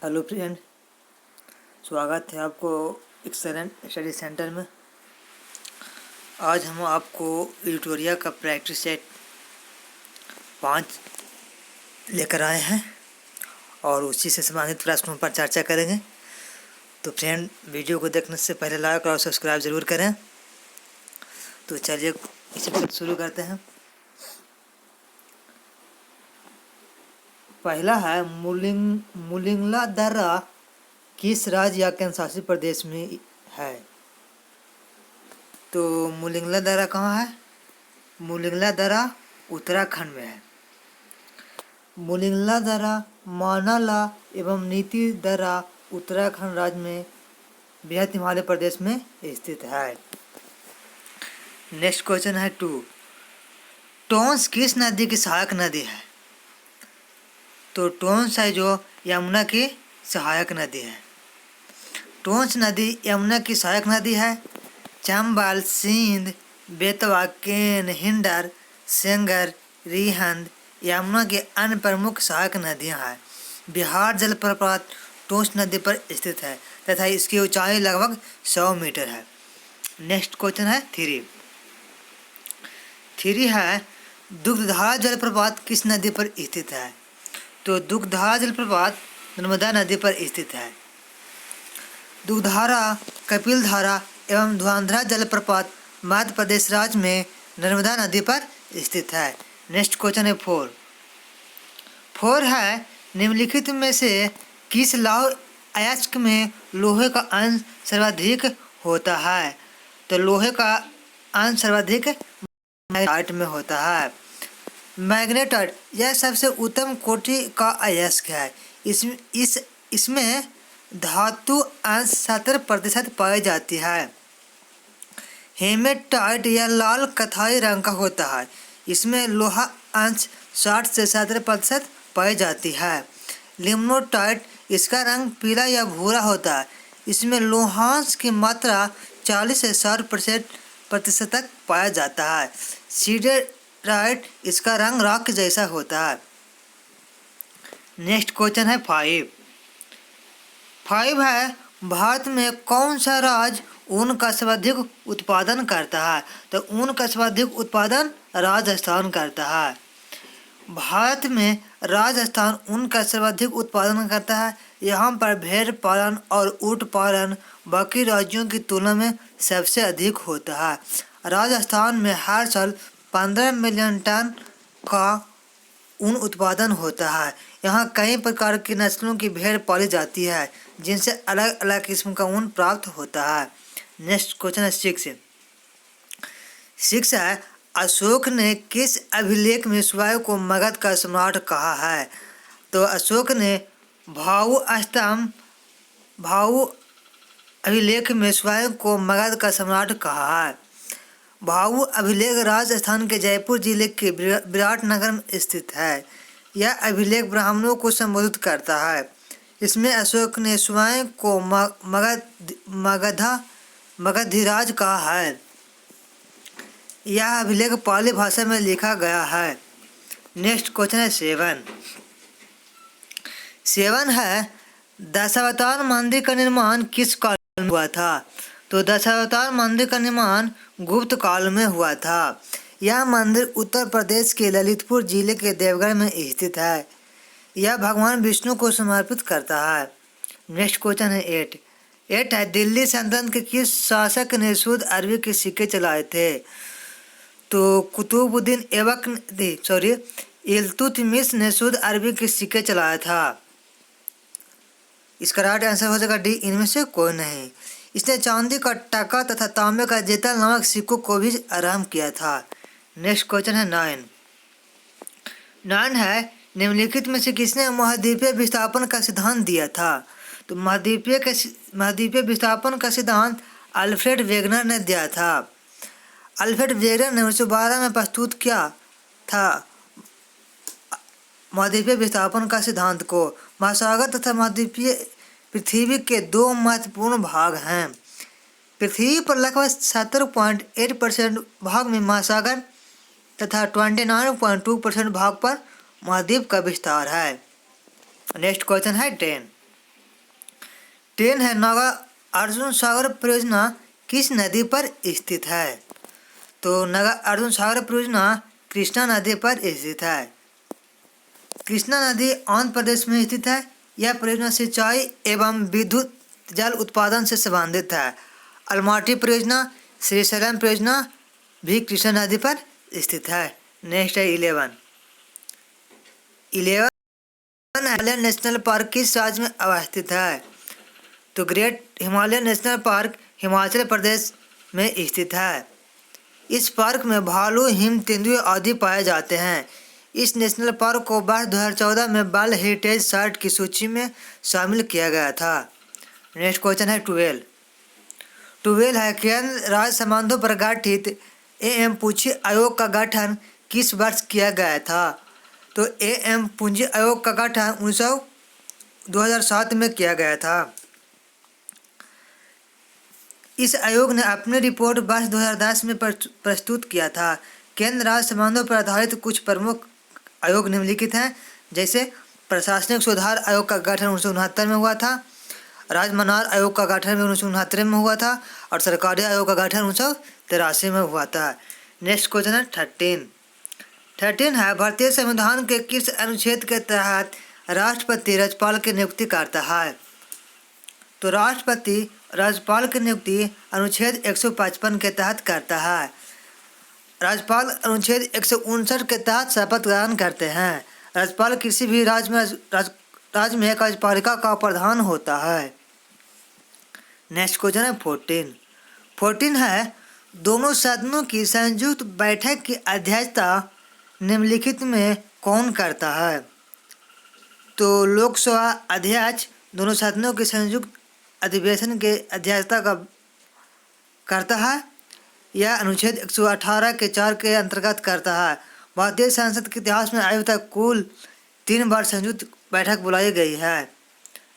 Hello friend, स्वागत है आपको एक्सेलेंट स्टडी सेंटर में। आज हम आपको ट्यूटोरियल का प्रैक्टिस सेट 5 लेकर आए हैं और उसी से संबंधित प्रश्नों पर चर्चा करेंगे। तो फ्रेंड, वीडियो को देखने से पहले लाइक और सब्सक्राइब ज़रूर करें। तो चलिए इसी पर शुरू करते हैं। पहला है मुलिंगला दर्रा किस राज्य या केंद्रशासित प्रदेश में है? तो मुलिंगला दर्रा कहाँ है? मुलिंगला दर्रा उत्तराखंड में है। मुलिंगला दर्रा, मानाला एवं नीति दर्रा उत्तराखंड राज्य में बृहद हिमालय प्रदेश में स्थित है। नेक्स्ट क्वेश्चन है 2। टोंस किस नदी की सहायक नदी है? तो टोंस है जो यमुना की सहायक नदी है। टोंस नदी यमुना की सहायक नदी है। चंबल, सिंध, बेतवा, केन, हिंडर, सेंगर, रिहंद यमुना के अन्य प्रमुख सहायक नदियां हैं। बिहार जलप्रपात टोंस नदी पर स्थित है तथा इसकी ऊंचाई लगभग 100 मीटर है। नेक्स्ट क्वेश्चन है 3 है दुग्धधारा जलप्रपात किस नदी पर स्थित है? तो दुग्धधारा जलप्रपात नर्मदा नदी पर स्थित है। दुग्धधारा, कपिलधारा एवं धुआंधारा जलप्रपात मध्य प्रदेश राज्य में नर्मदा नदी पर स्थित है। नेक्स्ट क्वेश्चन है 4 है निम्नलिखित में से किस लौह अयस्क में लोहे का अंश सर्वाधिक होता है? तो लोहे का अंश सर्वाधिक मैग्नेटाइट में होता है। मैग्नेटाइट यह सबसे उत्तम कोटि का अयस्क है। इसमें धातु अंश 70% पाई जाती है। हेमेटाइट यह लाल कथाई रंग का होता है। इसमें लोहा अंश 60 से 70% पाई जाती है। लिमोनाइट इसका रंग पीला या भूरा होता है। इसमें लोहांश की मात्रा 40 से 60% तक पाया जाता है। सीडेराइट इसका रंग राख जैसा होता है। नेक्स्ट क्वेश्चन है 5 है भारत में कौन सा राज्य ऊन का सर्वाधिक उत्पादन करता है? तो ऊन का सर्वाधिक उत्पादन राजस्थान करता है। भारत में राजस्थान ऊन का सर्वाधिक उत्पादन करता है। यहाँ पर भेड़ पालन और ऊँट पालन बाकी राज्यों की तुलना में सबसे अधिक होता है। राजस्थान में हर साल 15 मिलियन टन का ऊन उत्पादन होता है। यहाँ कई प्रकार की नस्लों की भेड़ पाली जाती है जिनसे अलग अलग किस्म का ऊन प्राप्त होता है। नेक्स्ट क्वेश्चन है 6 है अशोक ने किस अभिलेख में स्वयं को मगध का सम्राट कहा है? तो अशोक ने भाऊ अभिलेख में स्वयं को मगध का सम्राट कहा है। भाऊ अभिलेख राजस्थान के जयपुर जिले के विराटनगर में स्थित है। यह अभिलेख ब्राह्मणों को संबोधित करता है। इसमें अशोक ने स्वयं को मगधीराज कहा है। यह अभिलेख पाली भाषा में लिखा गया है। नेक्स्ट क्वेश्चन है 7 है दशावतार मंदिर का निर्माण किस काल में हुआ था? तो दशावतार मंदिर का निर्माण गुप्त काल में हुआ था। यह मंदिर उत्तर प्रदेश के ललितपुर जिले के देवगढ़ में स्थित है। यह भगवान विष्णु को समर्पित करता है। नेक्स्ट क्वेश्चन है 8 है दिल्ली सल्तनत के किस शासक ने शुद्ध अरबी के सिक्के चलाए थे? तो कुतुबुद्दीन इल्तुतमिश ने शुद्ध अरबी के सिक्के चलाया था। इसका राइट आंसर हो जाएगा डी, इनमें से कोई नहीं। इसने चांदी का टका तथा तांबे का जेतल नामक सिक्कों को भी आरंभ किया था। नेक्स्ट क्वेश्चन है 9 है निम्नलिखित में से किसने महाद्वीपीय विस्थापन का सिद्धांत दिया था? तो महाद्वीपीय विस्थापन का सिद्धांत अल्फ्रेड वेगनर ने दिया था। अल्फ्रेड वेगनर ने 1912 में प्रस्तुत किया था महाद्वीपीय विस्थापन का सिद्धांत को। महासागर तथा महाद्वीपीय पृथ्वी के 2 महत्वपूर्ण भाग हैं। पृथ्वी पर लगभग 70.8% भाग में महासागर तथा 29.2% भाग पर महाद्वीप का विस्तार है। नेक्स्ट क्वेश्चन है 10 10 है नागा अर्जुन सागर परियोजना किस नदी पर स्थित है? तो नागा अर्जुन सागर परियोजना कृष्णा नदी पर स्थित है। कृष्णा नदी आंध्र प्रदेश में स्थित है। यह परियोजना सिंचाई एवं विद्युत जल उत्पादन से संबंधित है। अलमाटी परियोजना, श्रीशैलम परियोजना भी कृष्णा नदी पर स्थित है। नेक्स्ट है 11 हिमालय नेशनल पार्क किस राज्य में अवस्थित है? तो Great Himalaya National Park Himachal Pradesh में स्थित है। इस पार्क में भालू, हिम तेंदुए आदि पाए जाते हैं। इस नेशनल पार्क को वर्ष 2014 में वर्ल्ड हेरिटेज साइट की सूची में शामिल किया गया था। नेक्स्ट क्वेश्चन है 12 है केंद्र राज्य संबंधों पर गठित एएम पूंजी आयोग का गठन किस वर्ष किया गया था? तो एएम पूंजी आयोग का गठन 2007 में किया गया था। इस आयोग ने अपनी रिपोर्ट वर्ष 2010 में प्रस्तुत किया था। केंद्र राज्य संबंधों पर आधारित कुछ प्रमुख आयोग निम्नलिखित हैं, जैसे प्रशासनिक सुधार आयोग का गठन 1969 में हुआ था, राजमनार आयोग का गठन भी 1969 में हुआ था और सरकारी आयोग का गठन 1983 में हुआ था। नेक्स्ट क्वेश्चन है 13 है भारतीय संविधान के किस अनुच्छेद के तहत राष्ट्रपति राज्यपाल की नियुक्ति करता है? तो राष्ट्रपति राज्यपाल की नियुक्ति अनुच्छेद 155 के तहत करता है। राज्यपाल अनुच्छेद 159 के तहत शपथ ग्रहण करते हैं। राज्यपाल किसी भी राज्य में एक कार्यपालिका का प्रधान होता है। नेक्स्ट क्वेश्चन है 14 है दोनों सदनों की संयुक्त बैठक की अध्यक्षता निम्नलिखित में कौन करता है? तो लोकसभा अध्यक्ष दोनों सदनों के संयुक्त अधिवेशन के अध्यक्षता करता है। यह अनुच्छेद 118 के 4 के अंतर्गत करता है। भारतीय संसद के इतिहास में अभी तक कुल 3 बार संयुक्त बैठक बुलाई गई है।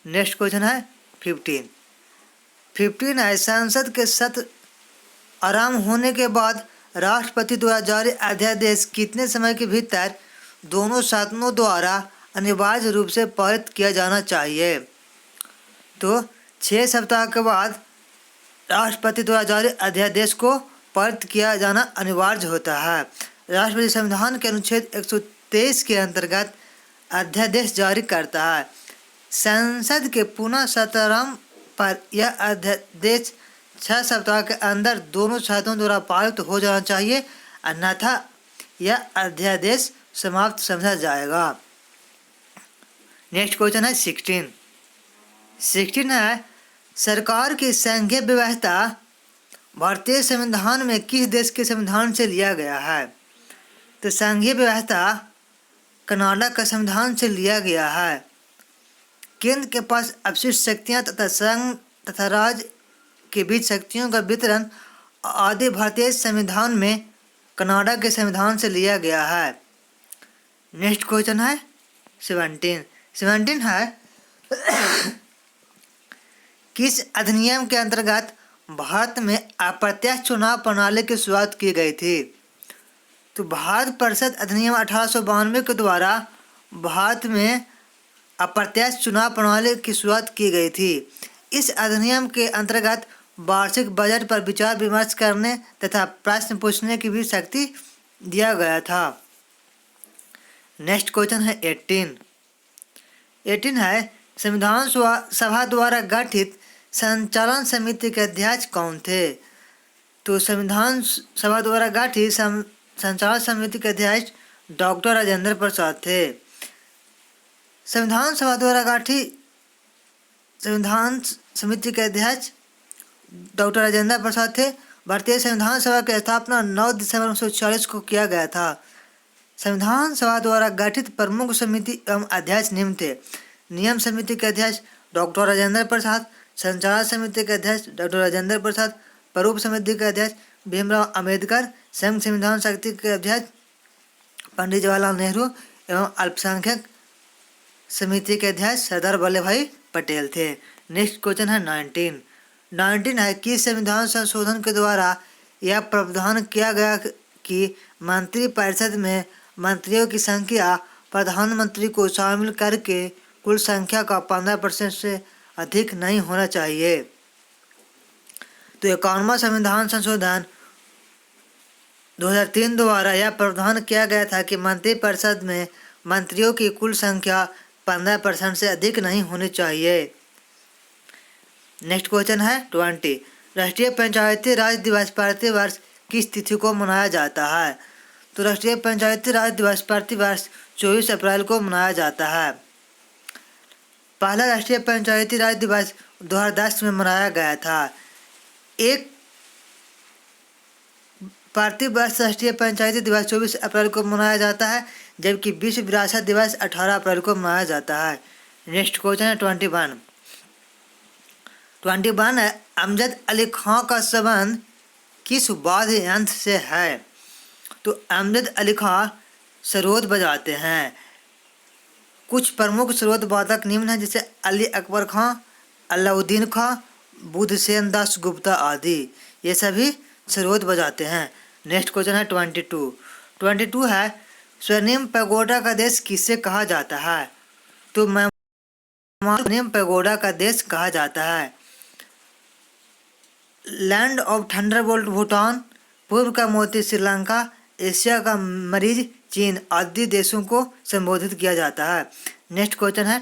नेक्स्ट क्वेश्चन है 15 है संसद के सत्र आरंभ होने के बाद राष्ट्रपति द्वारा जारी अध्यादेश कितने समय के भीतर दोनों सदनों द्वारा अनिवार्य रूप से पारित किया जाना चाहिए? तो 6 सप्ताह के बाद राष्ट्रपति द्वारा जारी अध्यादेश को पारित किया जाना अनिवार्य होता है। राष्ट्रपति संविधान के अनुच्छेद 123 के अंतर्गत अध्यादेश जारी करता है। संसद के पुनः सत्रारंभ पर यह अध्यादेश 6 सप्ताह के अंदर दोनों सदनों द्वारा पारित हो जाना चाहिए, अन्यथा यह अध्यादेश समाप्त समझा जाएगा। नेक्स्ट क्वेश्चन है 16 है सरकार की संघीय व्यवस्था भारतीय संविधान में किस देश के संविधान से लिया गया है? तो संघीय व्यवस्था कनाडा का संविधान से लिया गया है। केंद्र के पास अवशिष्ट शक्तियां तथा संघ तथा राज्य के बीच शक्तियों का वितरण आदि भारतीय संविधान में कनाडा के संविधान से लिया गया है। नेक्स्ट क्वेश्चन है 17 है किस अधिनियम के अंतर्गत भारत में अप्रत्यक्ष चुनाव प्रणाली की शुरुआत की गई थी? तो भारत परिषद अधिनियम 1892 के द्वारा भारत में अप्रत्यक्ष चुनाव प्रणाली की शुरुआत की गई थी। इस अधिनियम के अंतर्गत वार्षिक बजट पर विचार विमर्श करने तथा प्रश्न पूछने की भी शक्ति दिया गया था। नेक्स्ट क्वेश्चन है 18 है संविधान सभा द्वारा गठित संचालन समिति के अध्यक्ष कौन थे? तो संविधान सभा द्वारा गठित संचालन समिति के अध्यक्ष डॉक्टर राजेंद्र प्रसाद थे। संविधान सभा द्वारा गठित संविधान समिति के अध्यक्ष डॉक्टर राजेंद्र प्रसाद थे। भारतीय संविधान सभा की स्थापना 9 दिसंबर 1940 को किया गया था। संविधान सभा द्वारा गठित प्रमुख समिति एवं अध्यक्ष निम्न थे: नियम समिति के अध्यक्ष डॉक्टर राजेंद्र प्रसाद, संचालन समिति के अध्यक्ष डॉक्टर राजेंद्र प्रसाद, प्रारूप समिति के अध्यक्ष भीमराव अंबेडकर, संघ संविधान शक्ति के अध्यक्ष पंडित जवाहरलाल नेहरू एवं अल्पसंख्यक समिति के अध्यक्ष सरदार वल्लभ भाई पटेल थे। नेक्स्ट क्वेश्चन है 19 है किस संविधान संशोधन के द्वारा यह प्रावधान किया गया कि मंत्रिपरिषद में मंत्रियों की संख्या प्रधानमंत्री को शामिल करके कुल संख्या का 15% से अधिक नहीं होना चाहिए। तो 51वां संविधान संशोधन 2003 द्वारा यह प्रावधान किया गया था कि मंत्रिपरिषद में मंत्रियों की कुल संख्या 15% से अधिक नहीं होनी चाहिए। नेक्स्ट क्वेश्चन है 20। राष्ट्रीय पंचायती राज दिवस प्रतिवर्ष किस तिथि को मनाया जाता है? तो राष्ट्रीय पंचायती राज दिवस प्रतिवर्ष 24 अप्रैल को मनाया जाता है। पहला राष्ट्रीय पंचायती राज दिवस 2010 में मनाया गया था। एक प्रतिवर्ष राष्ट्रीय पंचायती दिवस 24 अप्रैल को मनाया जाता है, जबकि विश्व विरासत दिवस 18 अप्रैल को मनाया जाता है। नेक्स्ट क्वेश्चन है 21 है अमजद अली खां का संबंध किस वाद्य यंत्र से है? तो अमजद अली खां सरोद बजाते हैं। कुछ प्रमुख सरोद वादक निम्न हैं, जैसे अली अकबर खां, अलाउद्दीन खां, बुद्धसेन दास गुप्ता आदि, ये सभी सरोद बजाते हैं। नेक्स्ट क्वेश्चन है 22 है स्वर्णिम पैगोडा का देश किसे कहा जाता है? तो स्वर्णिम पैगोडा का देश कहा जाता है लैंड ऑफ थंडरबोल्ट भूटान, पूर्व का मोती श्रीलंका, एशिया का मरीज चीन आदि देशों को संबोधित किया जाता है। नेक्स्ट क्वेश्चन है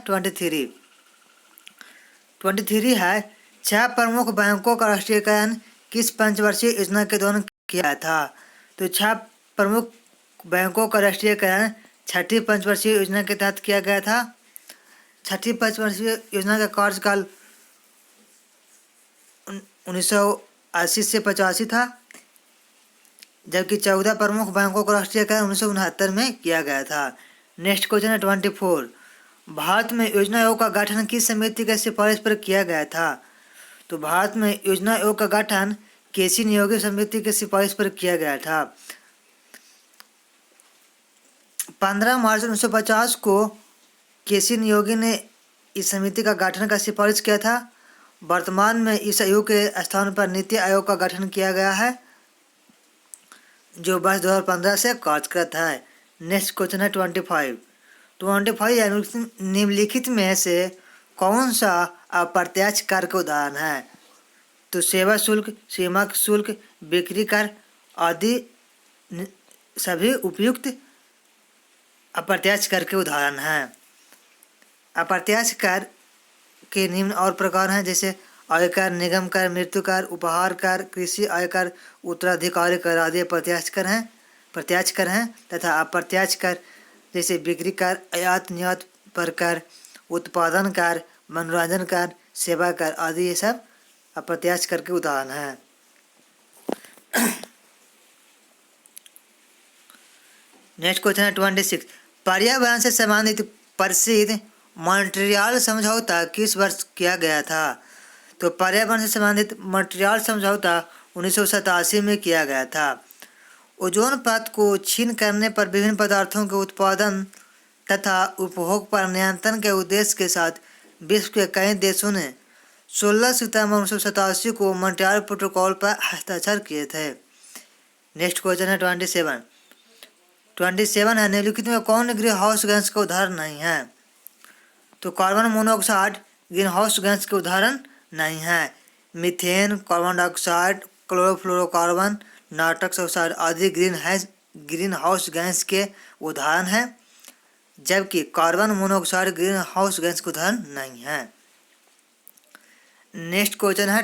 23 है 6 प्रमुख बैंकों का राष्ट्रीयकरण किस पंचवर्षीय योजना के दौरान किया था? तो 6 प्रमुख बैंकों का राष्ट्रीयकरण छठी पंचवर्षीय योजना के तहत किया गया था। छठी पंचवर्षीय योजना का कार्यकाल 1980 से 85 था, जबकि 14 प्रमुख बैंकों का राष्ट्रीयकरण 1969 में किया गया था। नेक्स्ट क्वेश्चन है 24। भारत में योजना आयोग का गठन किस समिति के सिफारिश पर किया गया था? तो भारत में योजना आयोग का गठन केसी नियोगी समिति की सिफारिश पर किया गया था। 15 मार्च 1950 को केसी नियोगी ने इस समिति का गठन का सिफारिश किया था। वर्तमान में इस आयोग के स्थान पर नीति आयोग का गठन किया गया है, जो वर्ष 2015 से कार्यरत है। नेक्स्ट क्वेश्चन है 25 निम्नलिखित में से कौन सा अप्रत्यक्ष कर का उदाहरण है? तो सेवा शुल्क, सीमा शुल्क, बिक्री कर आदि सभी उपयुक्त अप्रत्यक्ष कर के उदाहरण हैं। अप्रत्यक्ष कर के निम्न और प्रकार हैं, जैसे आयकर, निगम कर, मृत्यु कर, उपहार कर, कृषि आयकर, उत्तराधिकारी कर आदि प्रत्यक्ष कर हैं तथा अप्रत्यक्ष कर जैसे बिक्री कर, आयात निर्यात पर कर, उत्पादन कर, मनोरंजन कर, सेवा कर आदि ये सब अप्रत्यक्ष कर के उदाहरण हैं। नेक्स्ट क्वेश्चन है 26। पर्यावरण से संबंधित प्रसिद्ध मॉन्ट्रियल समझौता किस वर्ष किया गया था? तो पर्यावरण से संबंधित मॉन्ट्रियल समझौता 1987 में किया गया था। ओजोन परत को क्षीण करने पर विभिन्न पदार्थों के उत्पादन तथा उपभोग पर नियंत्रण के उद्देश्य के साथ विश्व के कई देशों ने 16 सितंबर 1987 को मॉन्ट्रियल प्रोटोकॉल पर हस्ताक्षर किए थे। नेक्स्ट क्वेश्चन है 27 है निम्नलिखित में कौन ग्रीन हाउस गैस का उदाहरण नहीं है? तो carbon monoxide green house gas के उदाहरण नहीं है। Methane, carbon dioxide, chlorofluorocarbon, nitrous oxide आदि ग्रीन हाउस गैस के उदाहरण हैं, जबकि carbon monoxide green house gas के उदाहरण नहीं है। नेक्स्ट क्वेश्चन है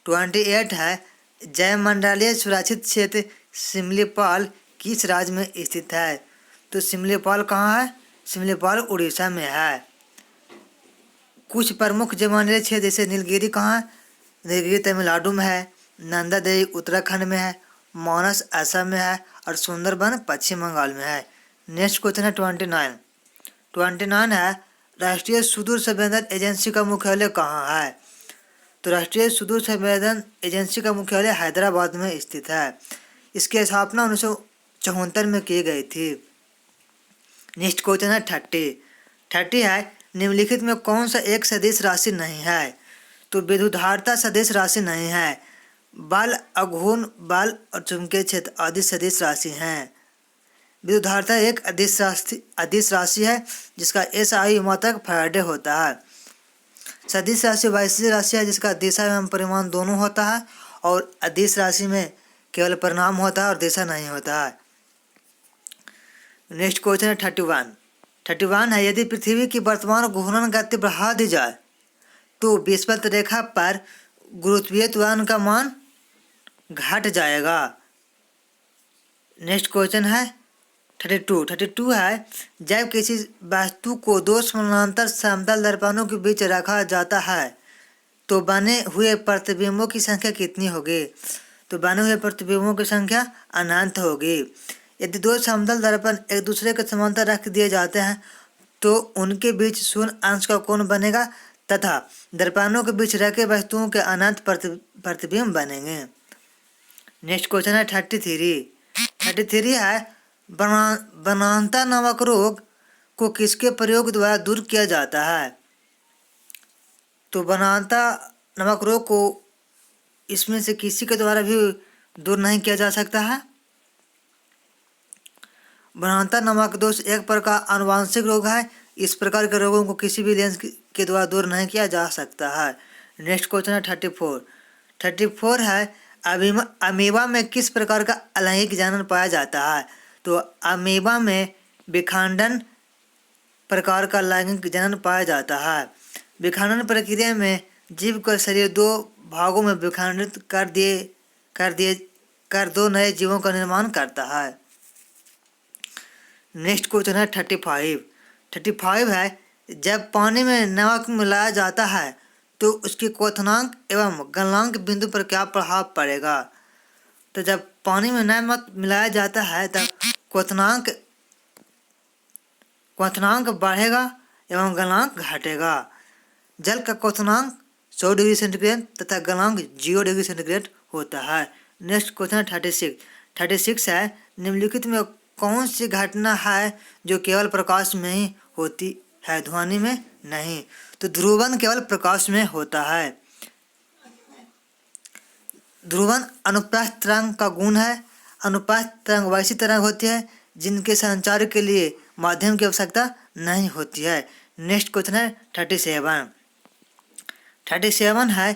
28 है जयमंडलीय सुरक्षित क्षेत्र सिमलीपाल किस राज्य में स्थित है? तो सिमलीपाल कहाँ है? सिमलीपाल उड़ीसा में है। कुछ प्रमुख जयमंडलीय क्षेत्र जैसे नीलगिरी कहाँ है? नीलगिरी तमिलनाडु में है, नंदा देवी उत्तराखंड में है, मानस असम में है और सुंदरबन पश्चिम बंगाल में है। नेक्स्ट क्वेश्चन है 29 है राष्ट्रीय सुदूर संवेदन एजेंसी का मुख्यालय कहाँ है? तो राष्ट्रीय सुदूर संवेदन एजेंसी का मुख्यालय हैदराबाद में स्थित है। इसकी स्थापना 1974 में की गई थी। नेक्स्ट क्वेश्चन है 30 है निम्नलिखित में कौन सा एक सदिश राशि नहीं है? तो विद्युधारता सदिश राशि नहीं है। बल, आघूर्ण बल और चुंबकीय क्षेत्र आदि सदिश राशि हैं। विद्युधारता एक अदिश राशि है जिसका SI मात्रक फैराडे होता है। सदिश राशि वैसी राशि है जिसका दिशा एवं परिमाण दोनों होता है, और अदिश राशि में केवल परिणाम होता है और दिशा नहीं होता है। नेक्स्ट क्वेश्चन है 31 है, यदि पृथ्वी की वर्तमान घूर्णन गति बढ़ा दी जाए तो विषुवत रेखा पर गुरुत्वीय त्वरण का मान घट जाएगा। नेक्स्ट क्वेश्चन है 32 है, जब किसी वस्तु को दो समानांतर समतल दर्पणों के बीच रखा जाता है तो बने हुए प्रतिबिंबों की संख्या कितनी होगी? तो बने हुए प्रतिबिंबों की संख्या अनंत होगी। यदि दो समतल दर्पण एक दूसरे के समांतर रख दिए जाते हैं तो उनके बीच शून्य अंश का कोण बनेगा तथा दर्पणों के बीच रखे वस्तुओं के अनंत प्रतिबिंब बनेंगे। नेक्स्ट क्वेश्चन है 33 है, बनांता नामक रोग को किसके प्रयोग द्वारा दूर किया जाता है? तो बनांता नामक रोग को इसमें से किसी के द्वारा भी दूर नहीं किया जा सकता है। बनांता नामक दोष एक प्रकार आनुवंशिक रोग है। इस प्रकार के रोगों को किसी भी लेंस के द्वारा दूर नहीं किया जा सकता है। नेक्स्ट क्वेश्चन है 34 है, अमीबा में किस प्रकार का अलैंगिक जनन पाया जाता है? तो अमीबा में विखंडन प्रकार का लैंगिक जनन पाया जाता है। विखंडन प्रक्रिया में जीव का शरीर दो भागों में विखंडित कर दो नए जीवों का निर्माण करता है। नेक्स्ट क्वेश्चन है 35 है, जब पानी में नमक मिलाया जाता है तो उसकी क्वथनांक एवं गलनांक बिंदु पर क्या प्रभाव पड़ेगा? तो जब पानी में नमक मिलाया जाता है तब क्वथनांक बढ़ेगा एवं गलनांक घटेगा। जल का क्वथनांक 100 डिग्री सेंटीग्रेड तथा गलनांक 0 डिग्री सेंटीग्रेड होता है। नेक्स्ट क्वेश्चन 36 है, निम्नलिखित में कौन सी घटना है जो केवल प्रकाश में ही होती है, ध्वनि में नहीं? तो ध्रुवन केवल प्रकाश में होता है। ध्रुवन अनुप्रस्थ तरंग का गुण है। अनुप्रस्थ तरंग वैसी तरंग होती है जिनके संचार के लिए माध्यम की आवश्यकता नहीं होती है। नेक्स्ट क्वेश्चन है 37 है,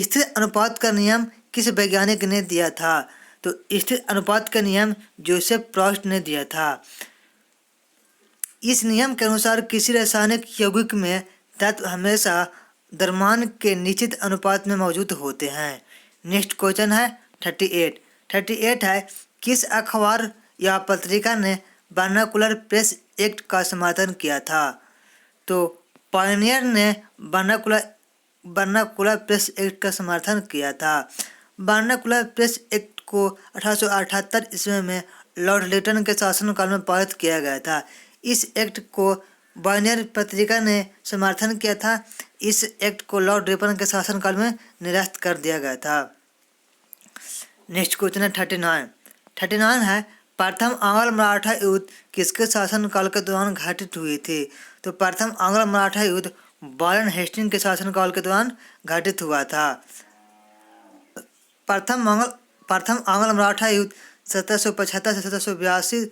स्थिर अनुपात का नियम किस वैज्ञानिक ने दिया था? तो स्थिर अनुपात का नियम जोसेफ प्रॉस्ट ने दिया था। इस नियम के अनुसार किसी रासायनिक यौगिक में तत्व हमेशा द्रव्यमान के निश्चित अनुपात में मौजूद होते हैं। नेक्स्ट क्वेश्चन है 38 है, किस अखबार या पत्रिका ने वर्नाकुलर प्रेस एक्ट का समर्थन किया था? तो पायनियर ने वर्नाकुलर प्रेस एक्ट का समर्थन किया था। वर्नाकुलर प्रेस एक्ट को 1878 ईस्वी में लॉर्ड लिटन के शासनकाल में पारित किया गया था। इस एक्ट को पायनियर पत्रिका ने समर्थन किया था। इस एक्ट को लॉर्ड रिपन के शासनकाल में निरस्त कर दिया गया था। नेक्स्ट क्वेश्चन है 39 है, प्रथम आंग्ल मराठा युद्ध किसके शासनकाल के दौरान घटित हुई थी? तो प्रथम आंग्ल मराठा युद्ध वारेन हेस्टिंग के शासनकाल के दौरान घटित हुआ था। प्रथम आंग्ल मराठा युद्ध 1775 से 1782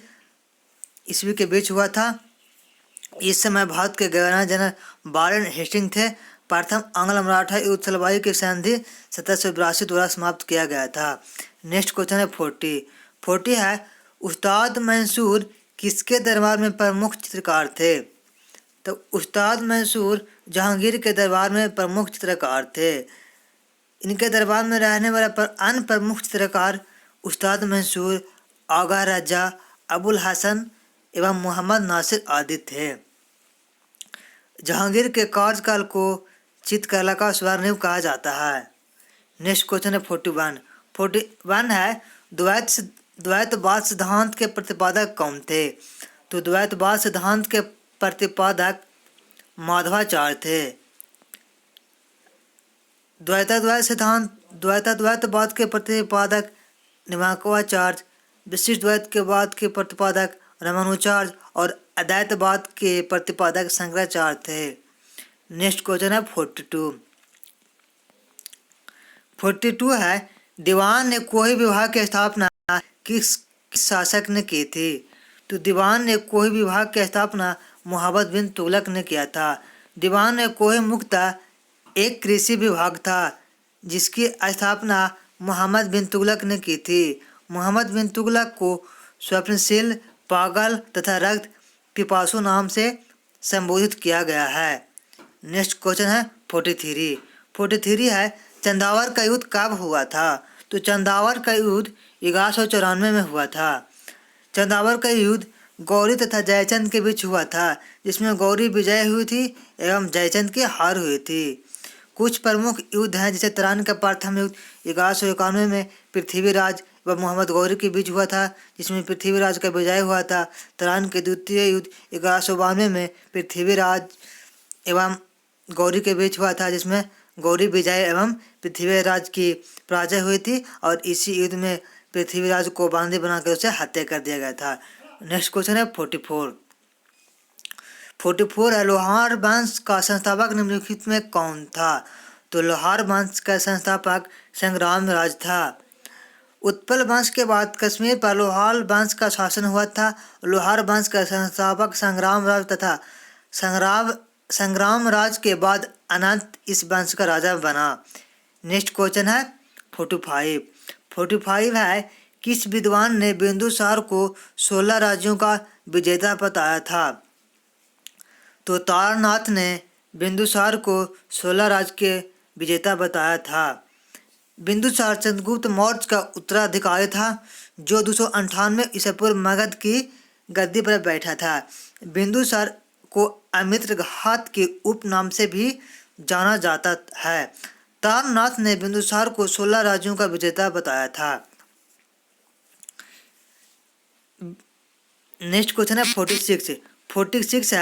ईस्वी के बीच हुआ था। इस समय भारत के गवर्नर जनरल वारेन हेस्टिंग थे। प्रथम आंग्ल मराठा युद्ध सलवाई की संधि 1782 द्वारा समाप्त किया गया था। नेक्स्ट क्वेश्चन है 40 है, उस्ताद मंसूर किसके दरबार में प्रमुख चित्रकार थे? तो उस्ताद मंसूर जहांगीर के दरबार में प्रमुख चित्रकार थे। इनके दरबार में रहने वाले अन्य प्रमुख चित्रकार उस्ताद मंसूर, आगा रजा, अबुल हसन एवं मोहम्मद नासिर आदि थे। जहांगीर के कार्यकाल को चित्रकला का स्वर्णयुग कहा जाता है। नेक्स्ट क्वेश्चन है 41 है, द्वैतवाद सिद्धांत के प्रतिपादक कौन थे? तो द्वैतवाद सिद्धांत के प्रतिपादक माधवाचार्य थे। द्वैतवाद के प्रतिपादक निम्बार्काचार्य, विशिष्टद्वैतवाद के प्रतिपादक रामानुजाचार्य और अद्वैतवाद के प्रतिपादक शंकराचार्य थे। नेक्स्ट क्वेश्चन है 42 है, दीवान ने कोई विभाग की स्थापना किस शासक ने की थी? तो दीवान ने कोई विभाग की स्थापना मोहम्मद बिन तुगलक ने किया था। दीवान ने कोई मुक्ता एक कृषि विभाग था जिसकी स्थापना मोहम्मद बिन तुगलक ने की थी। मोहम्मद बिन तुगलक को स्वप्नशील, पागल तथा रक्त पिपासु नाम से संबोधित किया गया है। नेक्स्ट क्वेश्चन है 43। 43 है चंदावर का युद्ध कब हुआ था? तो चंदावर का युद्ध 1194 में हुआ था। चंदावर का युद्ध गौरी तथा जयचंद के बीच हुआ था, जिसमें गौरी विजय हुई थी एवं जयचंद की हार हुई थी। कुछ प्रमुख युद्ध हैं, जैसे तरान का प्रथम युद्ध 1191 में पृथ्वीराज व मोहम्मद गौरी के बीच हुआ था, जिसमें पृथ्वीराज का विजय हुआ था। तरान के द्वितीय युद्ध 1192 में पृथ्वीराज एवं गौरी के बीच हुआ था, जिसमें गौरी विजय एवं पृथ्वीराज की पराजय हुई थी और इसी युद्ध में पृथ्वीराज को बंदी बनाकर उसे हत्या कर दिया गया था। नेक्स्ट क्वेश्चन है 44। 44 है लोहार वंश का संस्थापक निम्नलिखित में कौन था? तो लोहार वंश का संस्थापक संग्राम राज था। उत्पल वंश के बाद कश्मीर पर लोहार वंश का शासन हुआ था। लोहार वंश का संस्थापक संग्राम राज तथा संग्राम राज के बाद अनंत इस वंश का राजा बना। नेक्स्ट क्वेश्चन है 45। 45 है किस विद्वान ने बिंदुसार को 16 राज्यों का विजेता बताया था? तो तारनाथ ने बिंदुसार को 16 राज्य के विजेता बताया था। बिंदुसार चंद्रगुप्त मौर्य का उत्तराधिकारी था, जो 298 ईसा पूर्व मगध की गद्दी पर बैठा था। बिंदुसार को अमित्र घात के उपनाम से भी जाना जाता है। तारनाथ ने बिंदुसार को 16 राज्यों का विजेता बताया था। नेक्स्ट क्वेश्चन है 46। 46 है